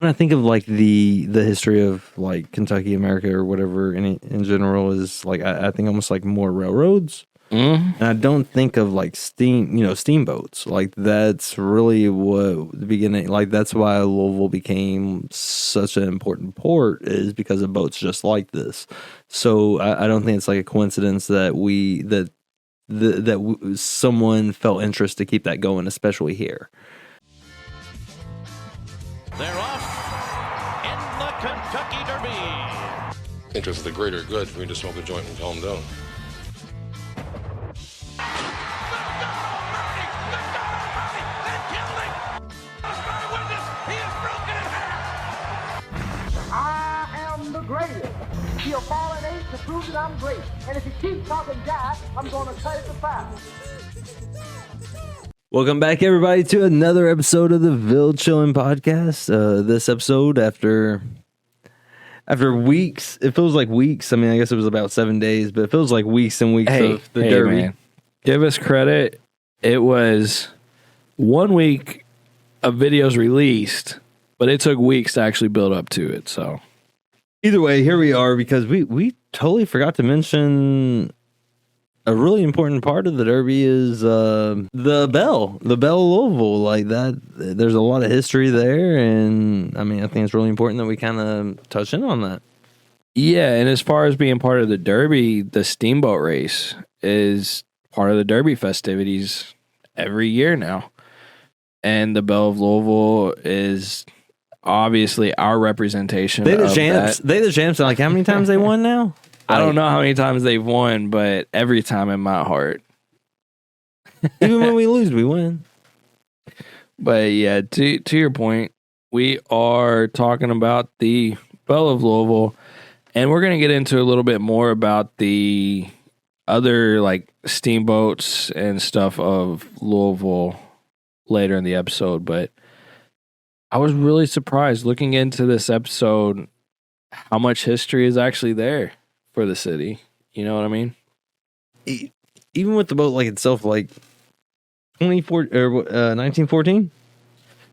when I think of like the history of like Kentucky, America, or whatever in general is like I think almost like more railroads. And I don't think of like steamboats. Like that's really what the beginning. Like that's why Louisville became such an important port is because of boats just like this. So I don't think it's like a coincidence that someone felt interest to keep that going, especially here. They're off in the Kentucky Derby. Interest of the greater good for me to smoke a joint and calm down. He'll fall an 8 to prove that I'm great. And if he keeps talking jive, I'm going to cut it to 5. Welcome back, everybody, to another episode of the Ville Chillin' Podcast. This episode, after weeks, it feels like weeks. I mean, I guess it was about 7 days, but it feels like weeks and weeks of the Derby. Man. Give us credit. It was 1 week of videos released, but it took weeks to actually build up to it, so... Either way, here we are because we totally forgot to mention a really important part of the Derby is the Belle of Louisville. Like that, there's a lot of history there, and I mean, I think it's really important that we kind of touch in on that. Yeah, and as far as being part of the Derby, the Steamboat race is part of the Derby festivities every year now, and the Belle of Louisville is obviously our representation. They the champs. They the champs. Like how many times they won now? I don't know how many times they've won, but every time in my heart. Even when we lose, we win. But yeah, to your point, we are talking about the Belle of Louisville, and we're going to get into a little bit more about the other like steamboats and stuff of Louisville later in the episode. But I was really surprised looking into this episode how much history is actually there for the city. You know what I mean? Even with the boat like itself, like 1914?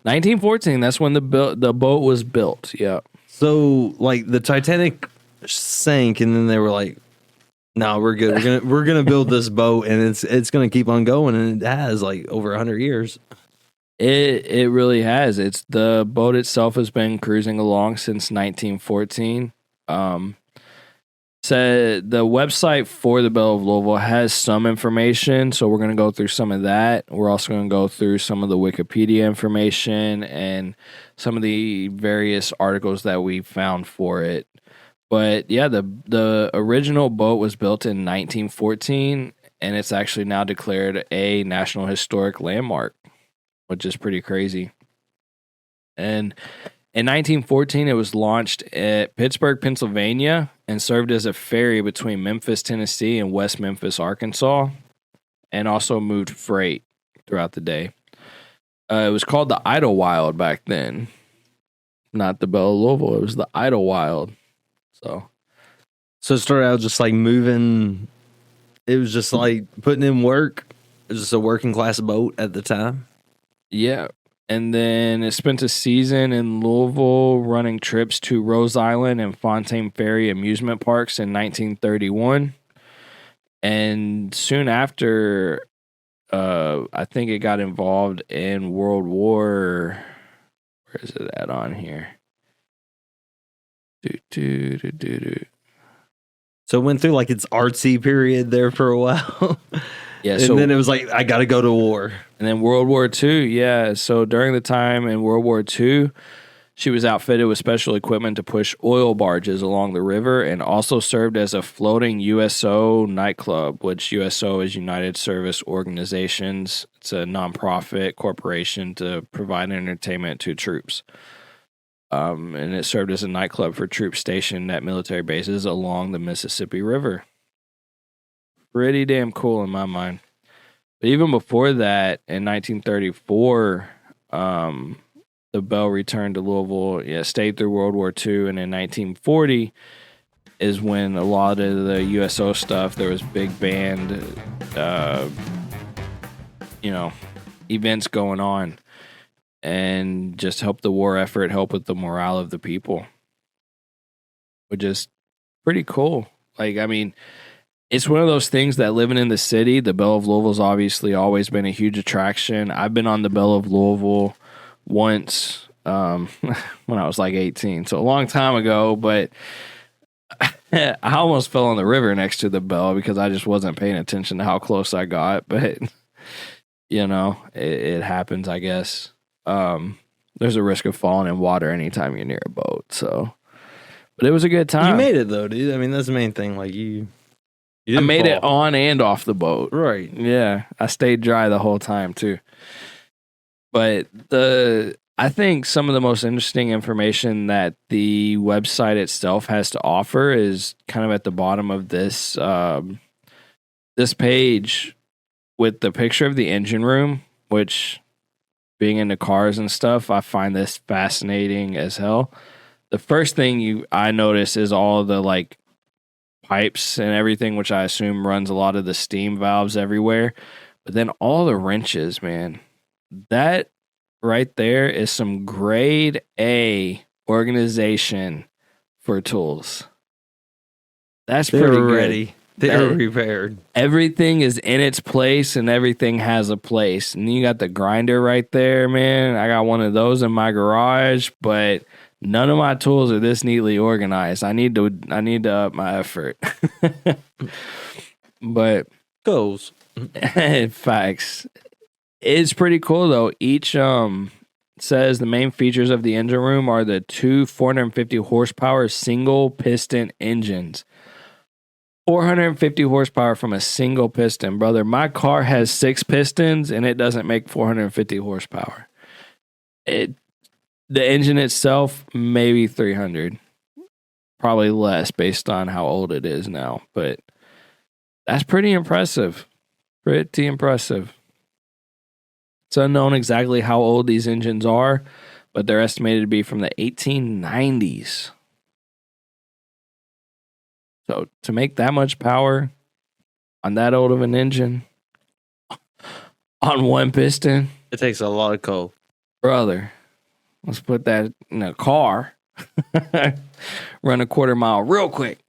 1914, that's when the boat was built. Yeah. So like the Titanic sank and then they were like, no, we're good. We're gonna build this boat and it's gonna keep on going, and it has like over 100 years. It really has. It's the boat itself has been cruising along since 1914. So the website for the Belle of Louisville has some information, so we're going to go through some of that. We're also going to go through some of the Wikipedia information and some of the various articles that we found for it. But yeah, the original boat was built in 1914, and it's actually now declared a National Historic Landmark, which is pretty crazy. And in 1914, it was launched at Pittsburgh, Pennsylvania, and served as a ferry between Memphis, Tennessee, and West Memphis, Arkansas, and also moved freight throughout the day. It was called the Idlewild back then, not the Belle of Louisville. It was the Idlewild. So it started out just like moving. It was just like putting in work. It was just a working class boat at the time. Yeah, and then it spent a season in Louisville running trips to Rose Island and Fontaine Ferry amusement parks in 1931. And soon after, I think it got involved in World War... Where is it at on here? So it went through like its artsy period there for a while. Yeah, and then it was like, I got to go to war. And then World War II, yeah. So during the time in World War II, she was outfitted with special equipment to push oil barges along the river and also served as a floating USO nightclub, which USO is United Service Organizations. It's a nonprofit corporation to provide entertainment to troops. And it served as a nightclub for troops stationed at military bases along the Mississippi River. Pretty damn cool in my mind. But even before that, in 1934, the Belle returned to Louisville, stayed through World War II, and in 1940 is when a lot of the USO stuff, there was big band, events going on. and just help the war effort, help with the morale of the people, which is pretty cool. Like, I mean, it's one of those things that living in the city, the Belle of Louisville's obviously always been a huge attraction. I've been on the Belle of Louisville once when I was like 18, so a long time ago, but I almost fell in the river next to the Belle because I just wasn't paying attention to how close I got, but you know, it happens, I guess. There's a risk of falling in water anytime you're near a boat, so. But it was a good time. You made it though, dude. I mean, that's the main thing. Like you I made it on and off the boat. Right. Yeah. I stayed dry the whole time too. But I think some of the most interesting information that the website itself has to offer is kind of at the bottom of this this page with the picture of the engine room, which being into cars and stuff, I find this fascinating as hell. The first thing I notice is all the like pipes and everything, which I assume runs a lot of the steam valves everywhere. But then all the wrenches, man, that right there is some grade A organization for tools. That's pretty good. Ready. They're prepared. Everything is in its place and everything has a place. And you got the grinder right there, man. I got one of those in my garage, but none of my tools are this neatly organized. I need to up my effort. But Goes. facts. It's pretty cool though. Each says the main features of the engine room are the two 450 horsepower single piston engines. 450 horsepower from a single piston, brother. My car has 6 pistons and it doesn't make 450 horsepower. The engine itself, maybe 300. Probably less based on how old it is now. But that's pretty impressive. Pretty impressive. It's unknown exactly how old these engines are, but they're estimated to be from the 1890s. So to make that much power on that old of an engine on one piston, It takes a lot of coal. brother, let's put that in a car, run a quarter mile real quick.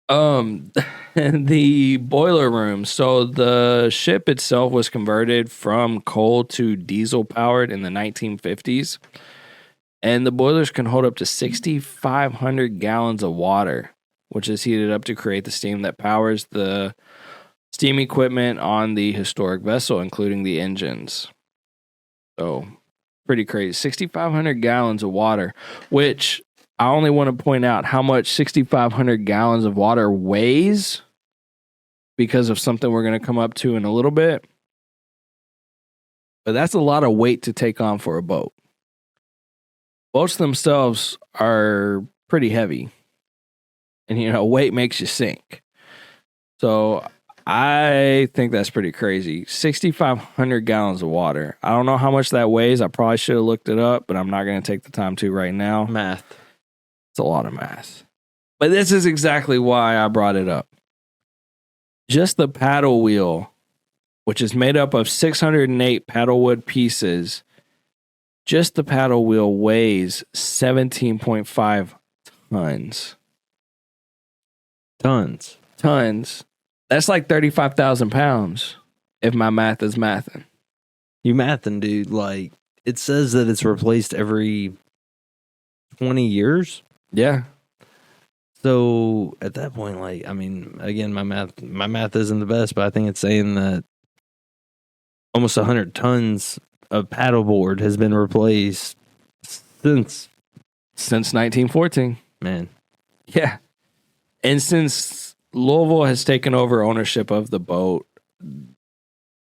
The boiler room. So the ship itself was converted from coal to diesel powered in the 1950s. And the boilers can hold up to 6,500 gallons of water, which is heated up to create the steam that powers the steam equipment on the historic vessel, including the engines. So, pretty crazy. 6,500 gallons of water, which I only want to point out how much 6,500 gallons of water weighs because of something we're going to come up to in a little bit. But that's a lot of weight to take on for a boat. Boats themselves are pretty heavy. And, you know, weight makes you sink. So I think that's pretty crazy. 6,500 gallons of water. I don't know how much that weighs. I probably should have looked it up, but I'm not going to take the time to right now. Math. It's a lot of math. But this is exactly why I brought it up. Just the paddle wheel, which is made up of 608 paddlewood pieces, just the paddle wheel weighs 17.5 tons. Tons. That's like 35,000 pounds if my math is mathing. You mathing, dude. Like, it says that it's replaced every 20 years. Yeah. So at that point, like, I mean, again, my math isn't the best, but I think it's saying that almost 100 tons of paddleboard has been replaced since 1914. Man. Yeah. And since Louisville has taken over ownership of the boat,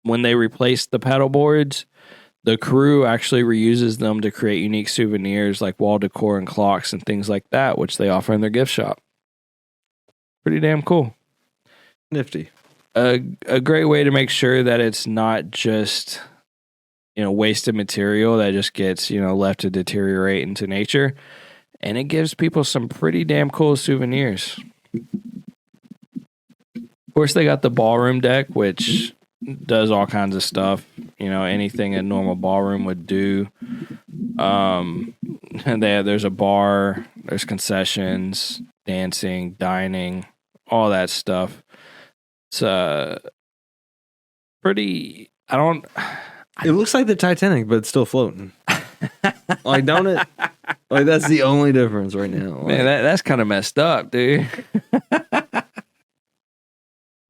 when they replaced the paddle boards, the crew actually reuses them to create unique souvenirs like wall decor and clocks and things like that, which they offer in their gift shop. Pretty damn cool. Nifty. A great way to make sure that it's not just, you know, wasted material that just gets, you know, left to deteriorate into nature. And it gives people some pretty damn cool souvenirs. Of course, they got the ballroom deck, which does all kinds of stuff. anything a normal ballroom would do. And there's a bar, there's concessions, dancing, dining, all that stuff. It's pretty. It looks like the Titanic, but it's still floating. Like, don't it? Like, that's the only difference right now. Like, Man, that's kind of messed up, dude.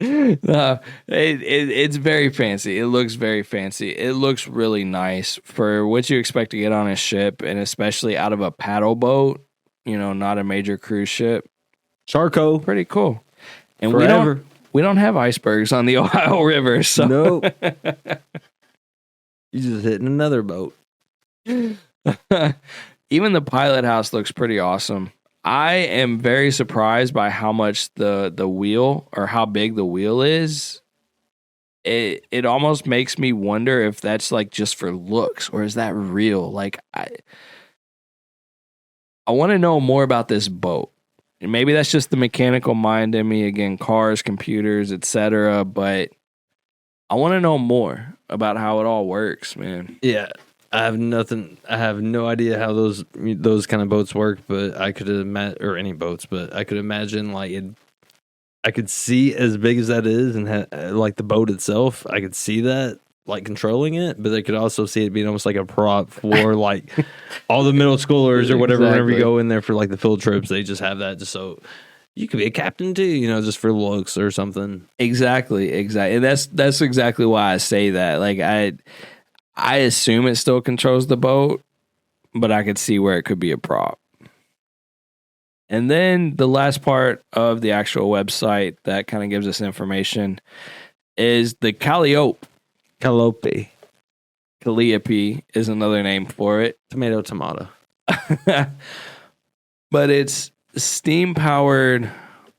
No, it's very fancy. It looks very fancy. It looks really nice for what you expect to get on a ship, and especially out of a paddle boat, not a major cruise ship. Charco. Pretty cool. And Forever. we don't have icebergs on the Ohio River, so Nope. You just hitting another boat. even the pilot house looks pretty awesome. I am very surprised by how much the wheel, or how big the wheel is. It almost makes me wonder if that's like just for looks, or is that real? Like, I want to know more about this boat. And maybe that's just the mechanical mind in me, again, cars, computers, etc. But I want to know more about how it all works, man. Yeah. I have no idea how those kind of boats work, but I could imagine, or any boats, but I could imagine like it. I could see as big as that is, and like the boat itself, I could see that like controlling it, but I could also see it being almost like a prop for like all the middle schoolers or whatever. Exactly. Whenever you go in there for like the field trips, they just have that just so you could be a captain too, just for looks or something. Exactly. And that's exactly why I say that. Like I assume it still controls the boat, but I could see where it could be a prop. And then the last part of the actual website that kind of gives us information is the Calliope. Calliope. Calliope is another name for it. Tomato. But it's steam-powered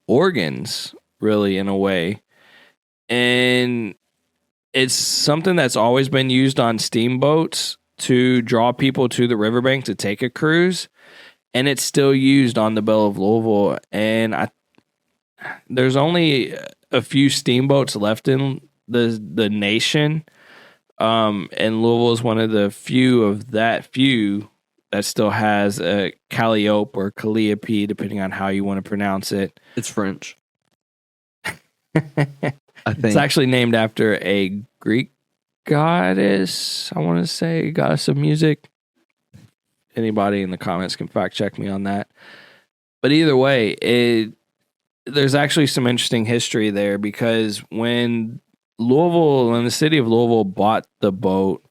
organs, really, in a way. And it's something that's always been used on steamboats to draw people to the riverbank to take a cruise. And it's still used on the Belle of Louisville. And there's only a few steamboats left in the nation. And Louisville is one of the few that still has a Calliope or Calliope, depending on how you want to pronounce it. It's French. I think It's actually named after a Greek goddess, I want to say, goddess of music. Anybody in the comments can fact check me on that. But either way, there's actually some interesting history there, because when the city of Louisville bought the boat,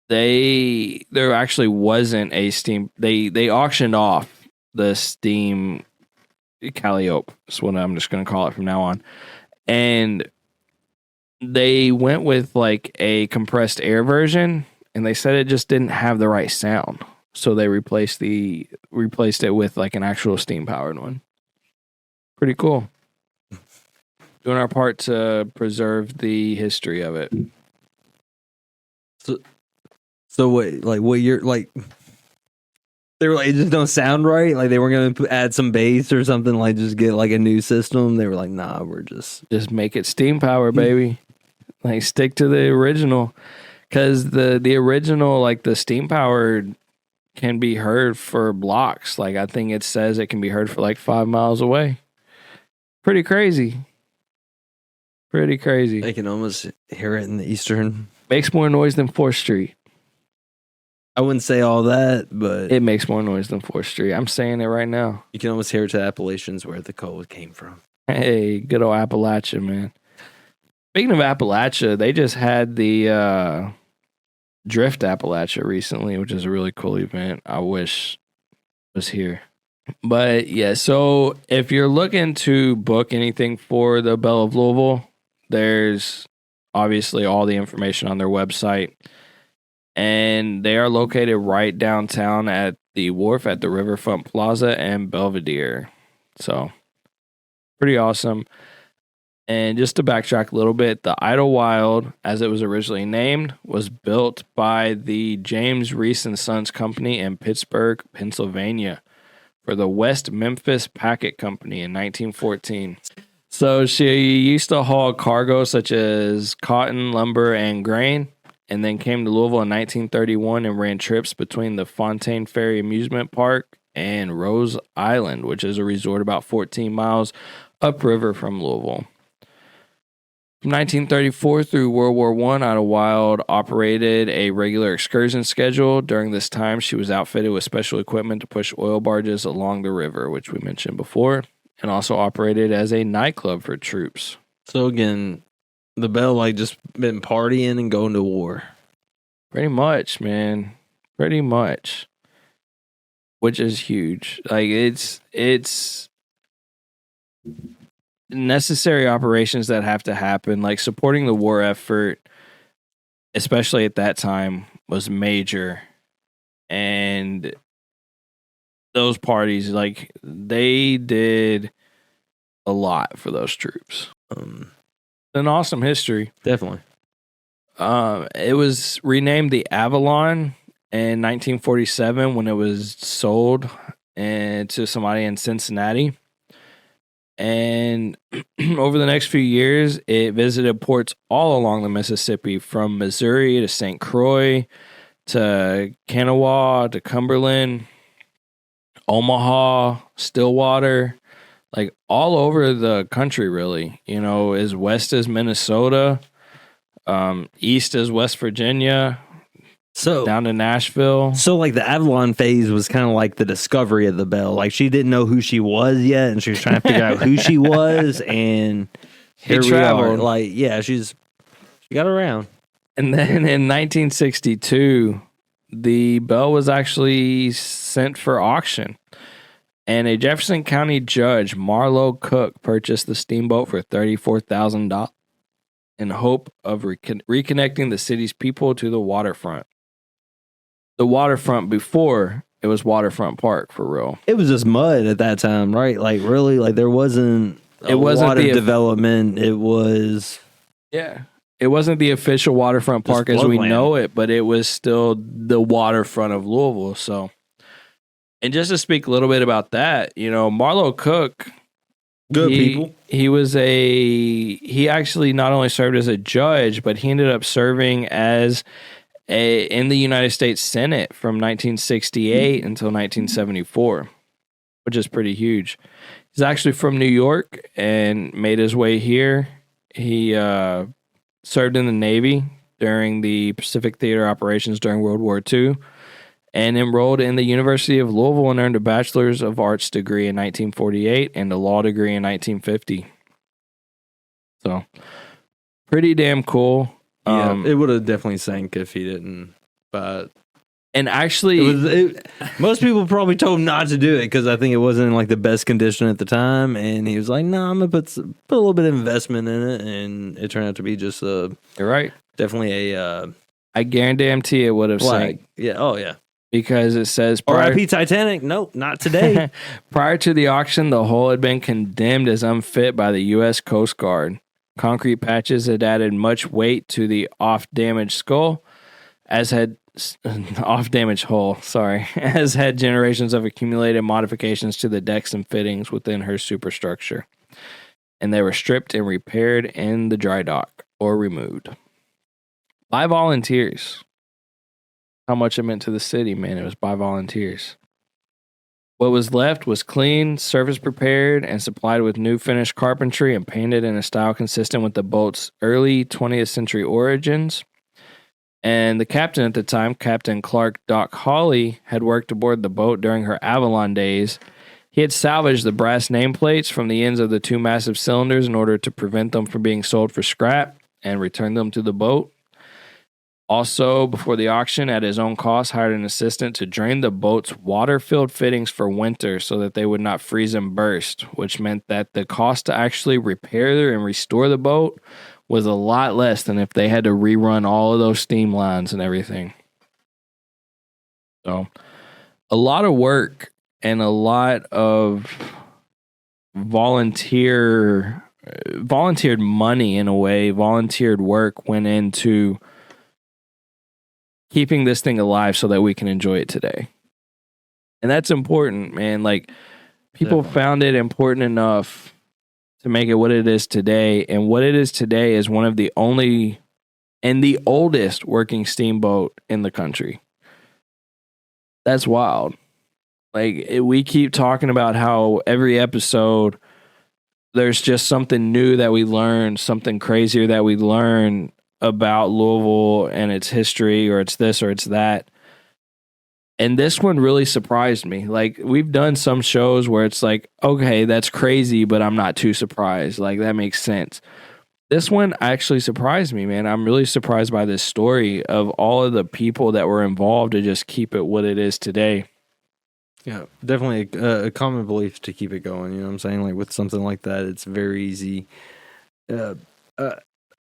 there actually wasn't a steam. They auctioned off the steam Calliope. That's what I'm just going to call it from now on. And they went with like a compressed air version, and they said it just didn't have the right sound. So they replaced it with like an actual steam powered one. Pretty cool. Doing our part to preserve the history of it. So what you're like? They were like, it just don't sound right. Like they were gonna add some bass or something. Like just get like a new system. They were like, nah, we're just make it steam power, baby. Like stick to the original, because the original, like the steam powered, can be heard for blocks. Like I think it says it can be heard for like 5 miles away. Pretty crazy. I can almost hear it in the eastern. Makes more noise than 4th Street. I wouldn't say all that, but It makes more noise than 4th Street. I'm saying it right now. you can almost hear it to Appalachians where the coal came from. Hey, good old Appalachia, man. Speaking of Appalachia, they just had the Drift Appalachia recently, which is a really cool event. I wish it was here. But yeah, so if you're looking to book anything for the Belle of Louisville, there's obviously all the information on their website. And they are located right downtown at the wharf at the Riverfront Plaza and Belvedere. So, pretty awesome. And just to backtrack a little bit, the Idlewild, as it was originally named, was built by the James Reese and Sons Company in Pittsburgh, Pennsylvania, for the West Memphis Packet Company in 1914. So she used to haul cargo such as cotton, lumber, and grain. and then came to Louisville in 1931 and ran trips between the Fontaine Ferry Amusement Park and Rose Island, which is a resort about 14 miles upriver from Louisville. From 1934 through World War I, Idlewild operated a regular excursion schedule. During this time, she was outfitted with special equipment to push oil barges along the river, which we mentioned before, and also operated as a nightclub for troops. So again, the Belle like just been partying and going to war. Pretty much, man. Pretty much. Which is huge. Like it's necessary operations that have to happen. Like supporting the war effort, especially at that time, was major. And those parties, like they did a lot for those troops. An awesome history. Definitely. It was renamed the Avalon in 1947 when it was sold to somebody in Cincinnati. And over the next few years, it visited ports all along the Mississippi, from Missouri to St. Croix to Kanawha to Cumberland, Omaha, Stillwater, like all over the country, really. You know, as west as Minnesota, east as West Virginia, so down to Nashville. So like the Avalon phase was kind of like the discovery of the Belle. Like she didn't know who she was yet, and she was trying to figure out who she was. And here we are. Like, yeah, she got around. And then in 1962, the Belle was actually sent for auction. And a Jefferson County judge, Marlowe Cook, purchased the Steamboat for $34,000 in hope of reconnecting the city's people to the waterfront. The waterfront before, it was Waterfront Park, for real. It was just mud at that time, right? Like, really? Like, there wasn't a lot of development. It was... Yeah. It wasn't the official Waterfront Park as we know it, but it was still the waterfront of Louisville, so... And just to speak a little bit about that, you know, Marlowe Cook, people. He actually not only served as a judge, but he ended up serving as in the United States Senate from 1968 until 1974, which is pretty huge. He's actually from New York and made his way here. He served in the Navy during the Pacific Theater operations during World War II. And enrolled in the University of Louisville and earned a Bachelor's of Arts degree in 1948 and a law degree in 1950. So, pretty damn cool. Yeah, it would have definitely sank if he didn't. But and actually, most people probably told him not to do it because I think it wasn't in like the best condition at the time. And he was like, "No, I'm gonna put a little bit of investment in it," and it turned out to be just you're right. Definitely a. I guarantee it would have sank. Yeah. Oh yeah. Because it says R.I.P. Titanic. Nope, not today. Prior to the auction, the hull had been condemned as unfit by the U.S. Coast Guard. Concrete patches had added much weight to the off-damaged skull, as had off-damaged hull. As had generations of accumulated modifications to the decks and fittings within her superstructure, and they were stripped and repaired in the dry dock or removed by volunteers. How much it meant to the city, man. It was by volunteers. What was left was clean, surface prepared, and supplied with new finished carpentry and painted in a style consistent with the boat's early 20th century origins. And the captain at the time, Captain Clark Doc Hawley, had worked aboard the boat during her Avalon days. He had salvaged the brass nameplates from the ends of the two massive cylinders in order to prevent them from being sold for scrap and returned them to the boat. Also, before the auction, at his own cost, hired an assistant to drain the boat's water-filled fittings for winter so that they would not freeze and burst, which meant that the cost to actually repair and restore the boat was a lot less than if they had to rerun all of those steam lines and everything. So, a lot of work and a lot of volunteered money, in a way, volunteered work went into keeping this thing alive so that we can enjoy it today. And that's important, man. Like, people found it important enough to make it what it is today. And what it is today is one of the only and the oldest working steamboat in the country. That's wild. We keep talking about how every episode there's just something new that we learn, something crazier that we learn about Louisville and its history, or it's this or it's that. And this one really surprised me. We've done some shows where it's like, okay, that's crazy, but I'm not too surprised. That makes sense. This one actually surprised me, man. I'm really surprised by this story of all of the people that were involved to just keep it what it is today. Yeah, definitely a common belief to keep it going. You know what I'm saying? With something like that, it's very easy.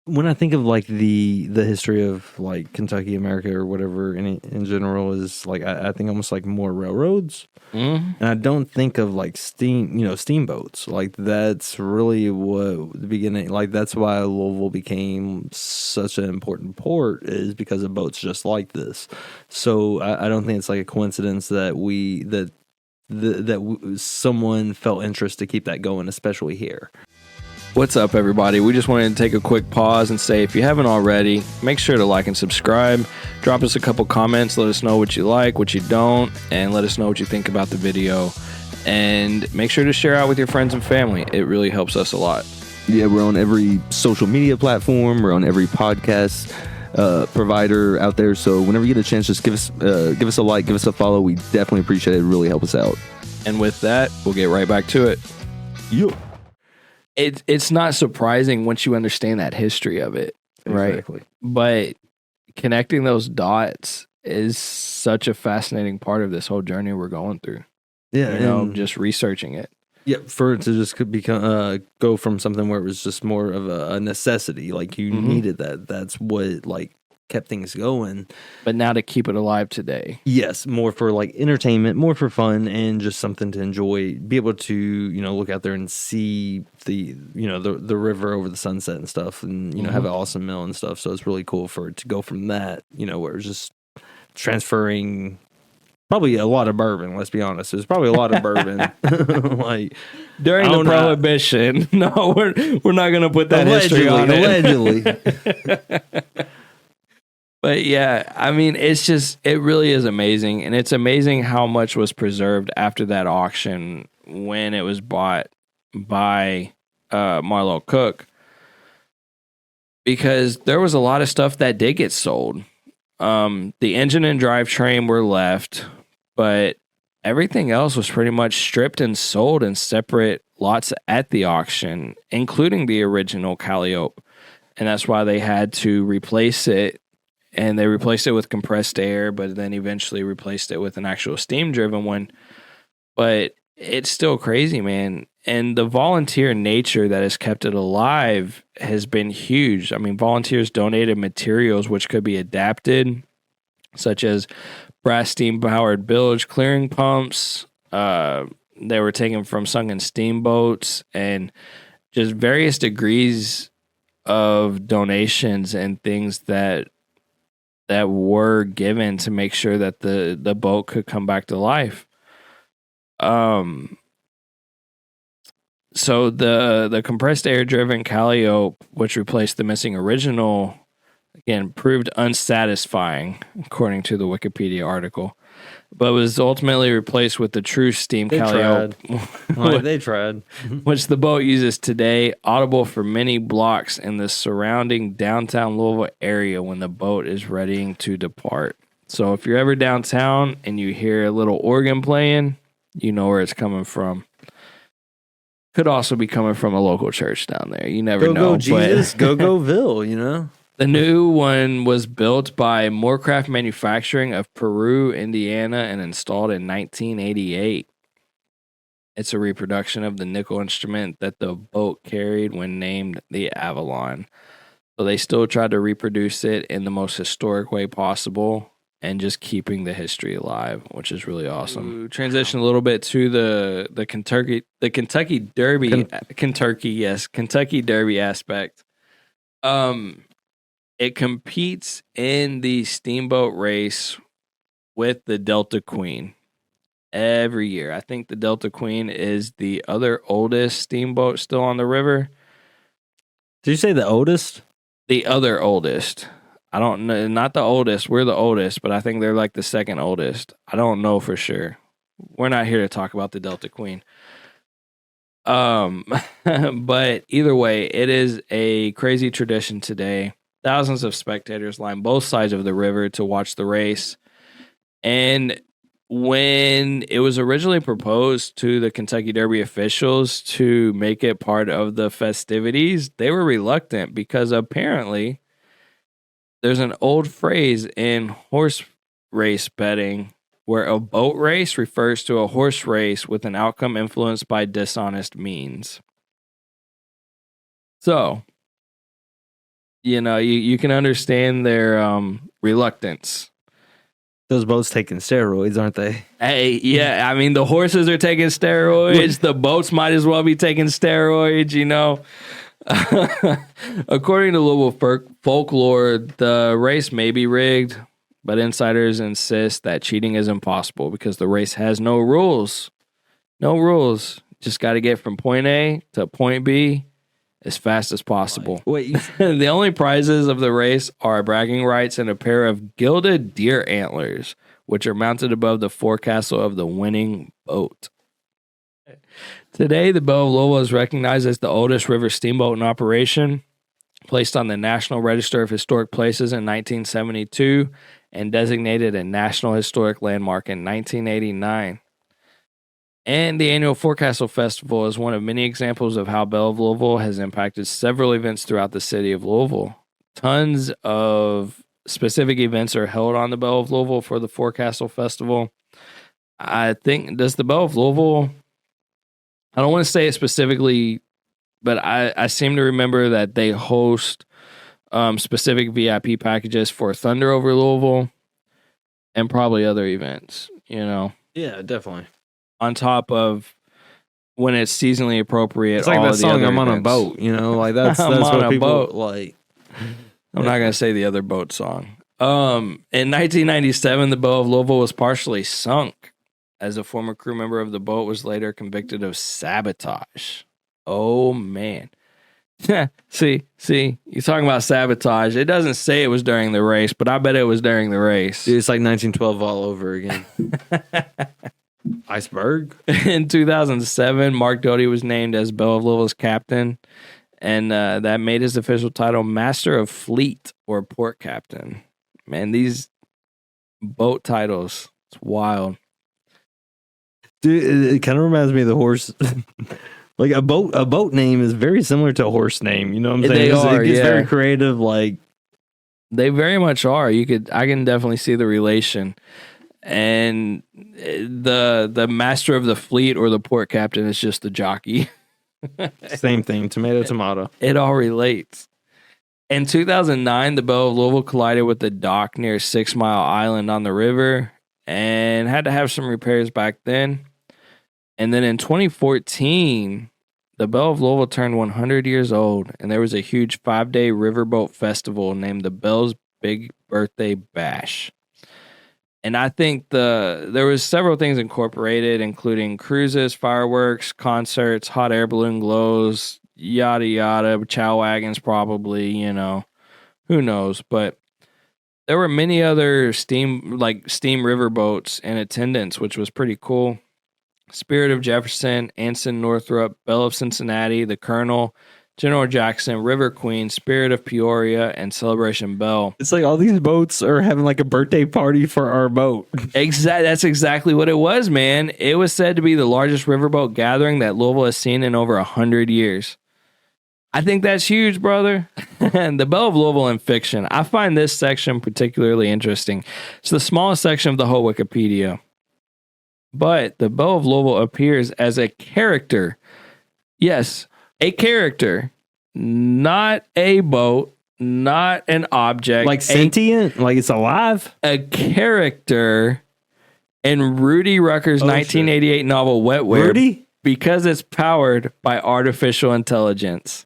When I think of the history of Kentucky, America, or whatever in general is I think almost more railroads, and I don't think of steamboats. That's really what the beginning. That's why Louisville became such an important port, is because of boats just like this. So I don't think it's a coincidence that someone felt interest to keep that going, especially here. What's up, everybody? We just wanted to take a quick pause and say, if you haven't already, make sure to like and subscribe. Drop us a couple comments. Let us know what you like, what you don't, and let us know what you think about the video. And make sure to share out with your friends and family. It really helps us a lot. Yeah, we're on every social media platform. We're on every podcast provider out there. So whenever you get a chance, just give us a like, give us a follow. We definitely appreciate it. It really helps us out. And with that, we'll get right back to it. Yeah. It's not surprising once you understand that history of it, right? Exactly. But connecting those dots is such a fascinating part of this whole journey we're going through. Yeah, just researching it. Yeah, for it to just become go from something where it was just more of a necessity, you needed that. That's what kept things going. But now to keep it alive today. Yes, more for entertainment, more for fun, and just something to enjoy. Be able to look out there and see the river over the sunset and stuff, and have an awesome meal and stuff. So it's really cool for it to go from that, where it's just transferring. Probably a lot of bourbon, let's be honest. There's probably a lot of bourbon. During the Prohibition. No, we're not going to put that history on it. Allegedly. But yeah, I mean, it really is amazing. And it's amazing how much was preserved after that auction when it was bought by Marlowe Cook. Because there was a lot of stuff that did get sold. The engine and drivetrain were left, but everything else was pretty much stripped and sold in separate lots at the auction, including the original Calliope. And that's why they had to replace it. And they replaced it with compressed air, but then eventually replaced it with an actual steam-driven one. But it's still crazy, man. And the volunteer nature that has kept it alive has been huge. I mean, volunteers donated materials which could be adapted, such as brass steam-powered bilge clearing pumps. They were taken from sunken steamboats, and just various degrees of donations and things that were given to make sure that the boat could come back to life. So the compressed air driven Calliope, which replaced the missing original, again proved unsatisfying according to the Wikipedia article, but was ultimately replaced with the true steam Calliope. They tried. Which the boat uses today, audible for many blocks in the surrounding downtown Louisville area when the boat is readying to depart. So if you're ever downtown and you hear a little organ playing, you know where it's coming from. Could also be coming from a local church down there. You never know. Go Jesus, Go-Ville, The new one was built by Moorcraft Manufacturing of Peru, Indiana, and installed in 1988. It's a reproduction of the nickel instrument that the boat carried when named the Avalon. So they still tried to reproduce it in the most historic way possible and just keeping the history alive, which is really awesome. Transition a little bit to the Kentucky Derby, Kentucky Derby aspect. It competes in the steamboat race with the Delta Queen every year. I think the Delta Queen is the other oldest steamboat still on the river. Did you say the oldest? The other oldest. I don't know, not the oldest. We're the oldest, but I think they're like the second oldest. I don't know for sure. We're not here to talk about the Delta Queen. But either way, it is a crazy tradition today. Thousands of spectators line both sides of the river to watch the race. And when it was originally proposed to the Kentucky Derby officials to make it part of the festivities, they were reluctant because apparently there's an old phrase in horse race betting where a boat race refers to a horse race with an outcome influenced by dishonest means. So, you can understand their reluctance. Those boats taking steroids, aren't they? Hey, yeah, I mean, the horses are taking steroids. The boats might as well be taking steroids, According to Louisville folklore, the race may be rigged, but insiders insist that cheating is impossible because the race has no rules. No rules. Just got to get from point A to point B as fast as possible. Wait, the only prizes of the race are bragging rights and a pair of gilded deer antlers, which are mounted above the forecastle of the winning boat. Today, the Belle of Louisville is recognized as the oldest river steamboat in operation, placed on the National Register of Historic Places in 1972, and designated a National Historic Landmark in 1989. And the annual Forecastle Festival is one of many examples of how Belle of Louisville has impacted several events throughout the city of Louisville. Tons of specific events are held on the Belle of Louisville for the Forecastle Festival. I think, does the Belle of Louisville, I don't want to say it specifically, but I seem to remember that they host specific VIP packages for Thunder over Louisville and probably other events, yeah, definitely. on top of when it's seasonally appropriate. It's like all that of the song, other "I'm on a events. boat." Like that's I'm that's on what a people boat. like. I'm not going to say the other boat song. In 1997, the Belle of Louisville was partially sunk as a former crew member of the boat was later convicted of sabotage. Oh, man. See, you're talking about sabotage. It doesn't say it was during the race, but I bet it was during the race. Dude, it's like 1912 all over again. Iceberg. In 2007, Mark Doty was named as Belle of Louisville's captain, and that made his official title Master of Fleet or Port Captain. Man, these boat titles, it's wild. Dude, it kind of reminds me of the horse. Like a boat name is very similar to a horse name. You know what I'm saying? They are, it gets yeah. very creative. Like They very much are. I can definitely see the relation. And the master of the fleet or the port captain is just the jockey. same thing. Tomato. It all relates. In 2009, the Belle of Louisville collided with the dock near 6 Mile Island on the river and had to have some repairs back then. And then in 2014, the Belle of Louisville turned 100 years old, and there was a huge 5-day riverboat festival named the Belle's Big Birthday Bash. And I think there was several things incorporated, including cruises, fireworks, concerts, hot air balloon glows, yada yada, chow wagons probably, who knows. But there were many other steam riverboats in attendance, which was pretty cool. Spirit of Jefferson, Anson Northrop, Belle of Cincinnati, the Colonel, General Jackson, River Queen, Spirit of Peoria, and Celebration Belle. It's like all these boats are having like a birthday party for our boat. That's exactly what it was, man. It was said to be the largest riverboat gathering that Louisville has seen in over 100 years. I think that's huge, brother. And the Belle of Louisville in fiction. I find this section particularly interesting. It's the smallest section of the whole Wikipedia. But the Belle of Louisville appears as a character. Yes, a character. Not a boat. Not an object. Like sentient? Like it's alive? A character in Rudy Rucker's 1988 novel Wetware. Rudy? Because it's powered by artificial intelligence.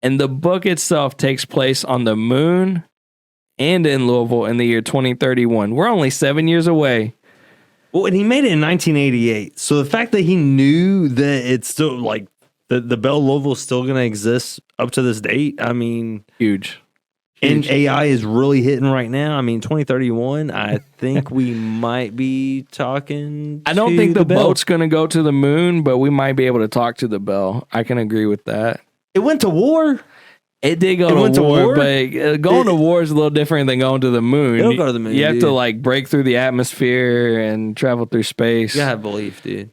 And the book itself takes place on the moon and in Louisville in the year 2031. We're only 7 years away. Well, and he made it in 1988. So the fact that he knew that it's still like the Belle of Louisville is still going to exist up to this date, I mean, Huge. And AI is really hitting right now. I mean, 2031, I think we might be talking. I don't think the Belle. boat's going to go to the moon, but we might be able to talk to the Belle. I can agree with that. It went to war. It did go went to to war, war? but going to war is a little different than going to the moon. It'll go to the moon, You have to dude. like break through the atmosphere and travel through space. You gotta have belief, dude.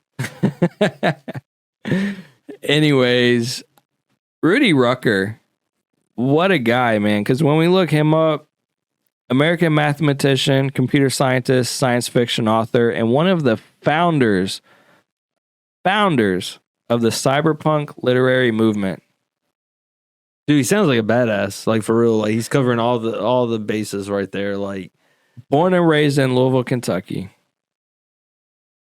Anyways, Rudy Rucker, what a guy, man. Because when we look him up, American mathematician, computer scientist, science fiction author, and one of the founders of the cyberpunk literary movement. Dude, he sounds like a badass. Like for real. Like he's covering all the bases right there. Like Born and raised in Louisville, Kentucky.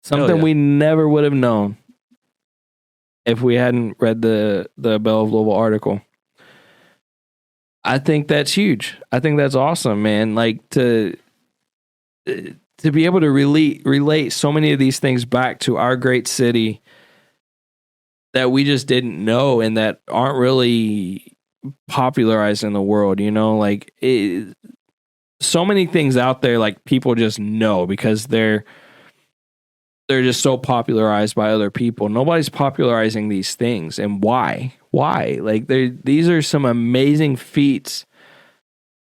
Something yeah. we never would have known if we hadn't read the Belle of Louisville article. I think that's huge. I think that's awesome, man. Like to be able to relate so many of these things back to our great city that we just didn't know and that aren't really popularized in the world, you know, like so many things out there like people just know because they're just so popularized by other people. Nobody's popularizing these things. And why? Like these are some amazing feats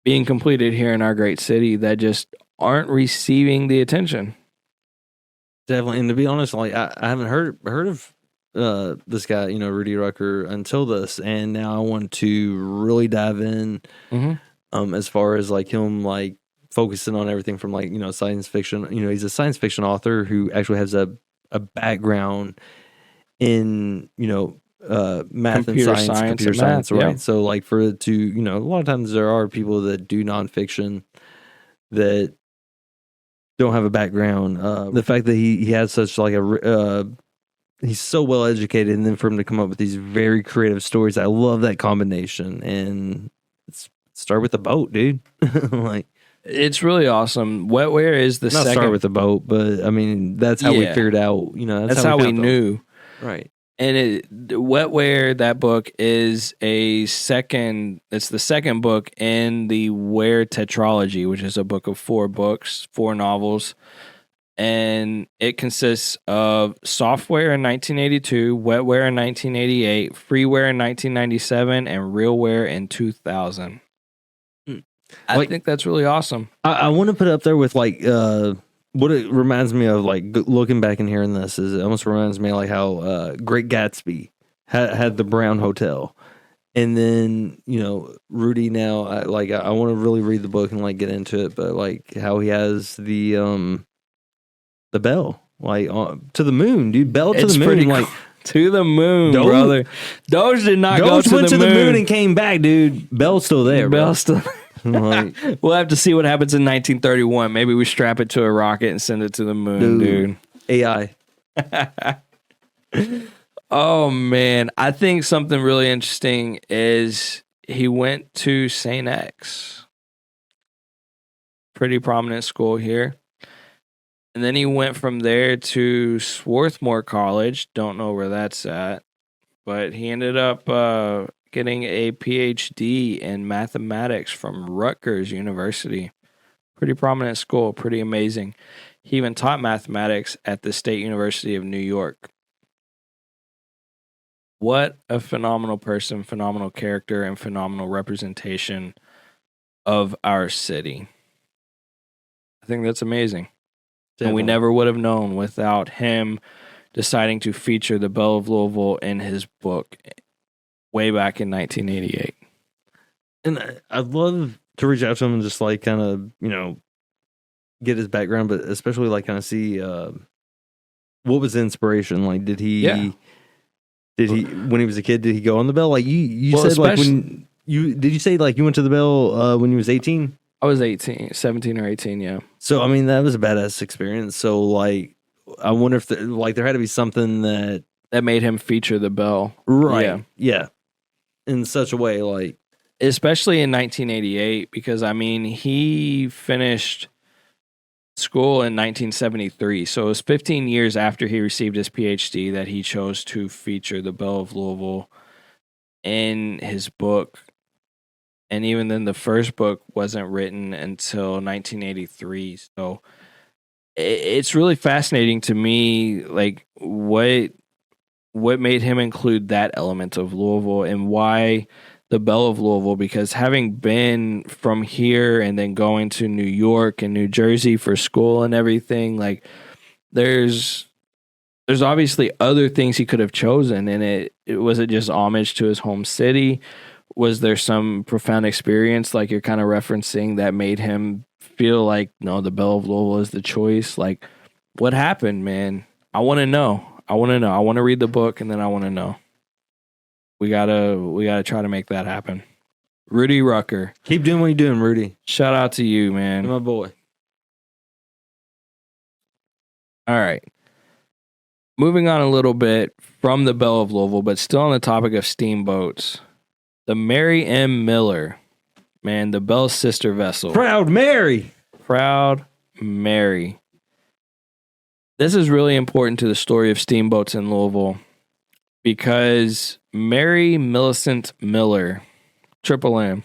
being completed here in our great city that just aren't receiving the attention. definitely. And to be honest, like I haven't heard of this guy, you know, Rudy Rucker until this, and now I want to really dive in as far as like him like focusing on everything from like, you know, science fiction. You know, he's a science fiction author who actually has a background in, you know, math Computer and science, computer and science, math, right? yeah. So like for it to, you know, a lot of times there are people that do nonfiction that don't have a background. The fact that he has such like he's so well educated, and then for him to come up with these very creative stories, I love that combination. And start with the boat, dude. Like It's really awesome. Wetware is the not second. start with the boat, but I mean that's how we Yeah. figured out. You know, That's how we found them. knew. Right. And Wetware, that book is it's the second book in the Ware tetralogy, which is a book of 4 books, 4 novels. And it consists of Software in 1982, Wetware in 1988, Freeware in 1997, and Realware in 2000. I think that's really awesome. I want to put it up there with like what it reminds me of, like looking back and hearing this, is it almost reminds me of like how Great Gatsby had the Brown Hotel, and then you know Rudy now I want to really read the book and like get into it, but like how he has the Belle like to the moon, dude. Belle to It's the moon, pretty like to the moon, Doge- brother. Doge did not Doge go went to the moon. and came back, dude. Belle's still there, bro. Bell still. Like, We'll have to see what happens in 1931. Maybe we strap it to a rocket and send it to the moon, dude. AI. Oh man, I think something really interesting is he went to St. X, pretty prominent school here, and then he went from there to Swarthmore College. Don't know where that's at, but he ended up getting a PhD in mathematics from Rutgers University. Pretty prominent school, pretty amazing. He even taught mathematics at the State University of New York. What a phenomenal person, phenomenal character, and phenomenal representation of our city. I think that's amazing. And we never would have known without him deciding to feature the Belle of Louisville in his book way back in 1988. And I'd love to reach out to him and just like kind of, you know, get his background, but especially like kind of see what was the inspiration. Like, did he when he was a kid, did he go on the Belle? Like you said, like when did you say like you went to the Belle when you was 18? I was 17 or 18, yeah. So I mean that was a badass experience. So like I wonder if there had to be something that made him feature the Belle. right, yeah, in such a way, like especially in 1988, because I mean he finished school in 1973, so it was 15 years after he received his PhD that he chose to feature the Belle of Louisville in his book. And even then, the first book wasn't written until 1983. So it's really fascinating to me, like what made him include that element of Louisville and why the Belle of Louisville, because having been from here and then going to New York and New Jersey for school and everything, like there's obviously other things he could have chosen, and it wasn't just homage to his home city. Was there some profound experience, like you're kind of referencing, that made him feel like, no, the Belle of Louisville is the choice? Like, what happened, man? I want to know. I want to read the book, and then I want to know. We gotta try to make that happen. Rudy Rucker, Keep doing what you're doing, Rudy. shout out to you, You're man. my boy. All right. Moving on a little bit from the Belle of Louisville, but still on the topic of steamboats. The Mary M. Miller, man, the Belle's sister vessel. Proud Mary. Proud Mary. This is really important to the story of steamboats in Louisville because Mary Millicent Miller, Triple M,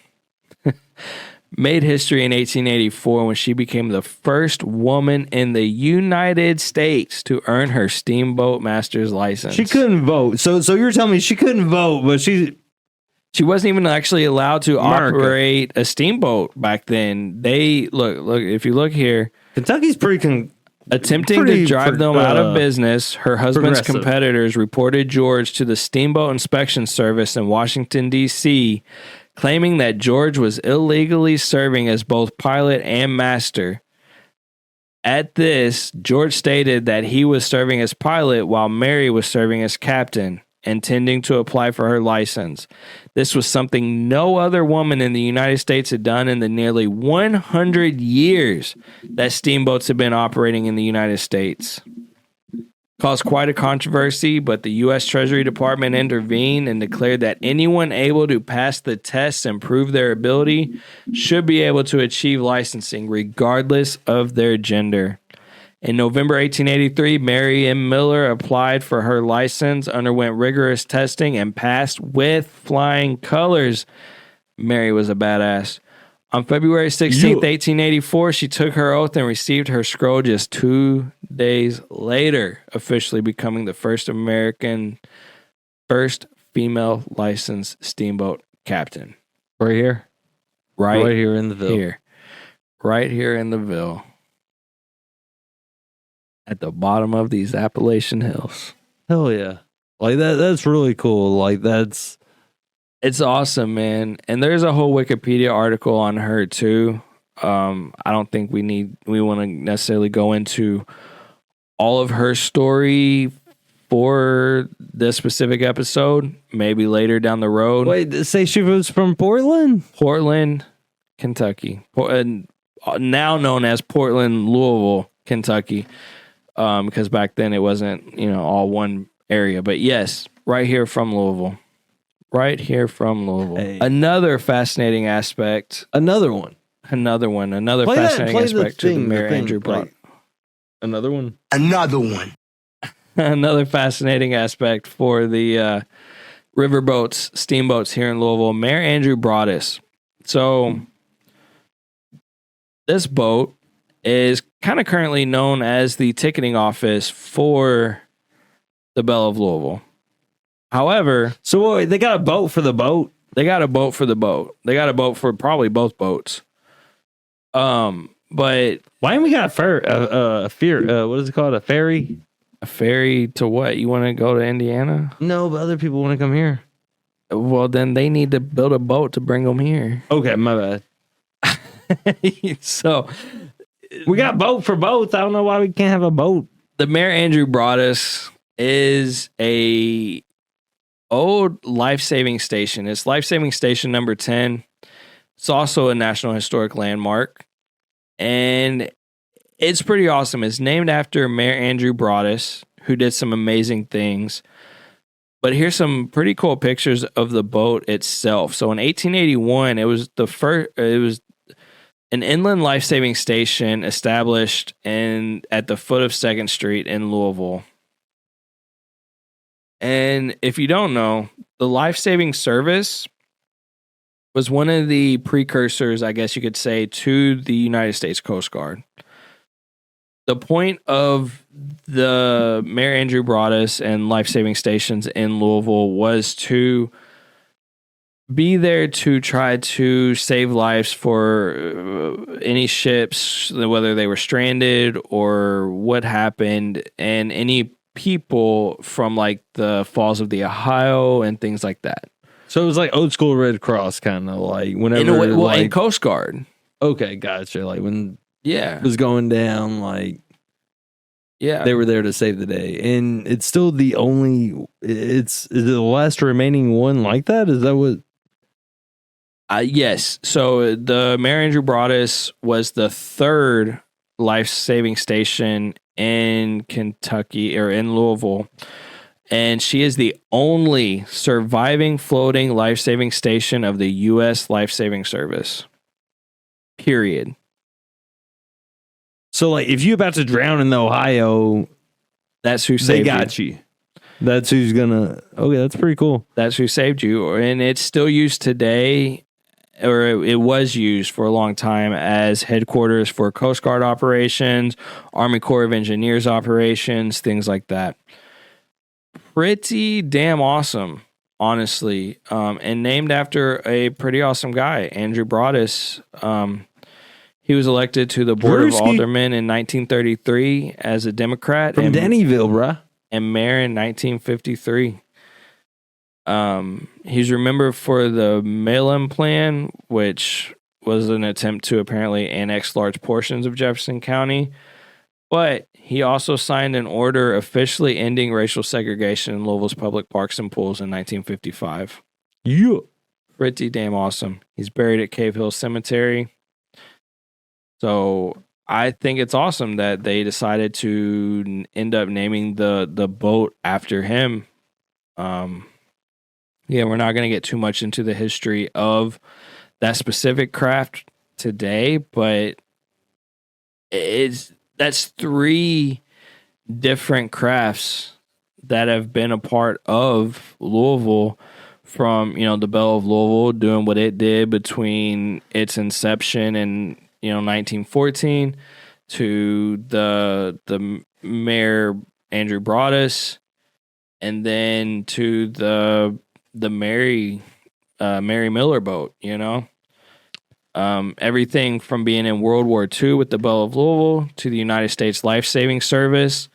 made history in 1884 when she became the first woman in the United States to earn her steamboat master's license. She couldn't vote. So you're telling me she couldn't vote, but she wasn't even actually allowed to America. operate a steamboat back then. They look if you look here, Kentucky's pretty attempting pretty to drive them out of business, her husband's progressive. competitors reported George to the Steamboat Inspection Service in Washington, D.C., claiming that George was illegally serving as both pilot and master. At this, George stated that he was serving as pilot while Mary was serving as captain, intending to apply for her license. This was something no other woman in the United States had done in the nearly 100 years that steamboats had been operating in the United States. Caused quite a controversy, but the U.S. Treasury Department intervened and declared that anyone able to pass the tests and prove their ability should be able to achieve licensing regardless of their gender. In November 1883, Mary M. Miller applied for her license, underwent rigorous testing, and passed with flying colors. Mary was a badass. On February 16th, 1884, she took her oath and received her scroll just 2 days later, officially becoming the first female licensed steamboat captain. right here. Right here in the Ville. here. Right here in the Ville. At the bottom of these Appalachian hills. Hell yeah. Like that's really cool. Like It's awesome, man. And there's a whole Wikipedia article on her too. I don't think we want to necessarily go into all of her story for this specific episode. Maybe later down the road. wait, say she was from Portland? Portland, Kentucky. Now known as Portland, Louisville, Kentucky. Because back then it wasn't, all one area. But yes, right here from Louisville. Right here from Louisville. Hey. Another fascinating aspect. Another one. Another Play fascinating the aspect to the thing, Mayor Andrew Broaddus. like, another one. Another fascinating aspect for the riverboats, steamboats here in Louisville. Mayor Andrew Broaddus. So this boat is kind of currently known as the ticketing office for the Belle of Louisville. However, So wait, they got a boat for the boat? they got a boat for the boat. They got a boat for probably both boats. But Why ain't we got what is it called? A ferry? a ferry to what? You want to go to Indiana? No, but other people want to come here. Well, then they need to build a boat to bring them here. Okay, my bad. So We got boat for boats. I don't know why we can't have a boat. the Mayor Andrew Broaddus is a old life-saving station. It's life-saving station number 10. It's also a National Historic Landmark. And it's pretty awesome. It's named after Mayor Andrew Broaddus, who did some amazing things. But here's some pretty cool pictures of the boat itself. So in 1881, it was an inland life-saving station established at the foot of 2nd Street in Louisville. And if you don't know, the life-saving service was one of the precursors, I guess you could say, to the United States Coast Guard. The point of the Mayor Andrew Broaddus and life-saving stations in Louisville was to be there to try to save lives for any ships, whether they were stranded or what happened, and any people from like the Falls of the Ohio and things like that. So it was like old school Red Cross, kind of like whenever. And Coast Guard. Okay, gotcha. Like when it was going down, like they were there to save the day, and it's still the only. Is it the last remaining one like that? Is that what? Yes. So the Mayor Andrew Broaddus was the third life-saving station in Kentucky or in Louisville. And she is the only surviving floating life-saving station of the U.S. Life-Saving Service. Period. So, like, if you're about to drown in the Ohio, that's who saved you. They got you. That's who's gonna. Okay, that's pretty cool. That's who saved you, and it's still used today. Or it was used for a long time as headquarters for Coast Guard operations, Army Corps of Engineers operations, things like that. Pretty damn awesome, honestly, and named after a pretty awesome guy, Andrew Broaddus. He was elected to the Board of Aldermen in 1933 as a Democrat. From Dennyville, bruh. And mayor in 1953. He's remembered for the Malin Plan, which was an attempt to apparently annex large portions of Jefferson County. But he also signed an order officially ending racial segregation in Louisville's public parks and pools in 1955. Yeah. Pretty damn awesome. He's buried at Cave Hill Cemetery. So I think it's awesome that they decided to end up naming the boat after him. Yeah, we're not going to get too much into the history of that specific craft today, but that's three different crafts that have been a part of Louisville from, the Belle of Louisville doing what it did between its inception in, 1914 to the Mayor Andrew Broaddus, and then to the Mary Miller boat, everything from being in World War II with the Belle of Louisville to the United States Life-Saving Service.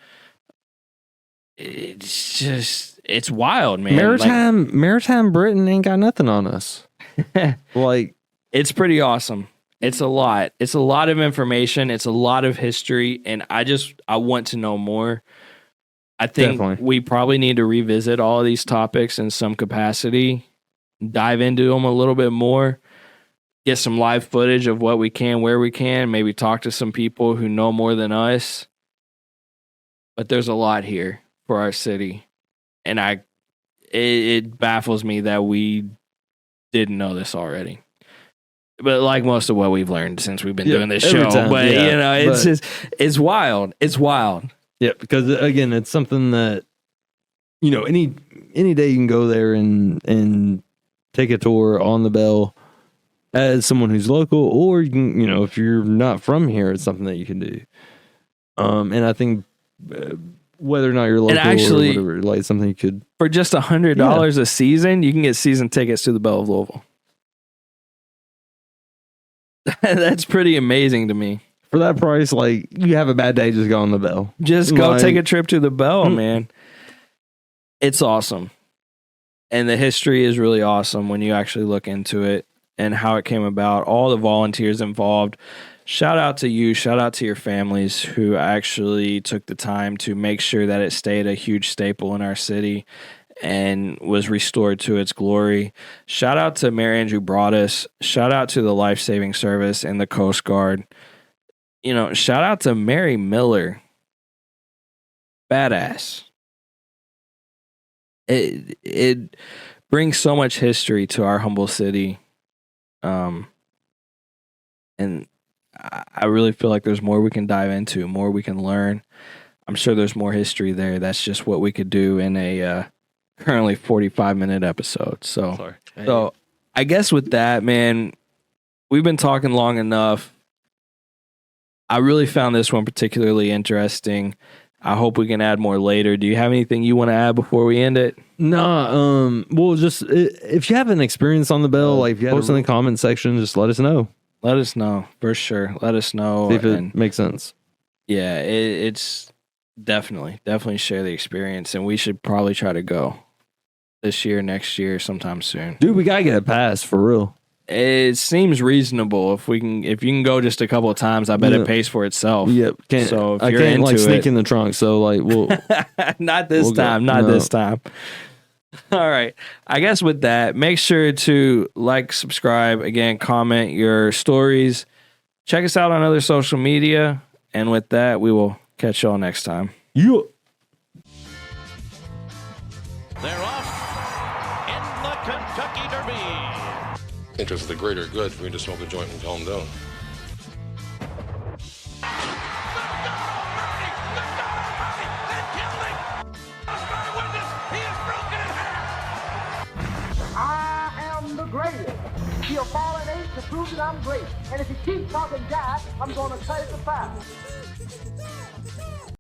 It's wild, man. Maritime Britain ain't got nothing on us. Like, it's pretty awesome. It's a lot. It's a lot of information. It's a lot of history, and I want to know more. I think we probably need to revisit all of these topics in some capacity, dive into them a little bit more, get some live footage of what we can, where we can, maybe talk to some people who know more than us. But there's a lot here for our city, and it baffles me that we didn't know this already. But like most of what we've learned since we've been doing this show, it's wild. It's wild. Yeah, because again, it's something that any day you can go there and take a tour on the Belle as someone who's local, or you can, if you're not from here, it's something that you can do. And I think whether or not you're local or whatever, like something you could for just $100 a season, you can get season tickets to the Belle of Louisville. That's pretty amazing to me. For that price, like, you have a bad day, just go on the Belle. Just go take a trip to the Belle, man. It's awesome. And the history is really awesome when you actually look into it and how it came about, all the volunteers involved. Shout out to you. Shout out to your families who actually took the time to make sure that it stayed a huge staple in our city and was restored to its glory. Shout out to Mayor Andrew Broaddus. Shout out to the Life-Saving Service and the Coast Guard. Shout out to Mary Miller. Badass. It brings so much history to our humble city. And I really feel like there's more we can dive into, more we can learn. I'm sure there's more history there. That's just what we could do in a currently 45-minute episode. So I guess with that, man, we've been talking long enough. I really found this one particularly interesting. I hope we can add more later. Do you have anything you want to add before we end it? No, well, just if you have an experience on the Belle, like if you post in the comment section, just let us know. Let us know for sure. Let us know. See if it makes sense. Yeah, it's definitely share the experience, and we should probably try to go this year, next year, sometime soon. Dude, we gotta get a pass for real. It seems reasonable if you can go just a couple of times. I bet it pays for itself. Yep. So if I you're can't into like sneak it, in the trunk. So like we'll not this time. This time. All right. I guess with that, make sure to like, subscribe, again, comment your stories. Check us out on other social media. And with that, we will catch y'all next time. Yeah. They're off in the Kentucky Derby. Interest of the greater good for me to smoke a joint and calm down. I am the greatest. He'll fall an ace to prove that I'm great. And if he keeps talking jive, I'm gonna cut it to 5.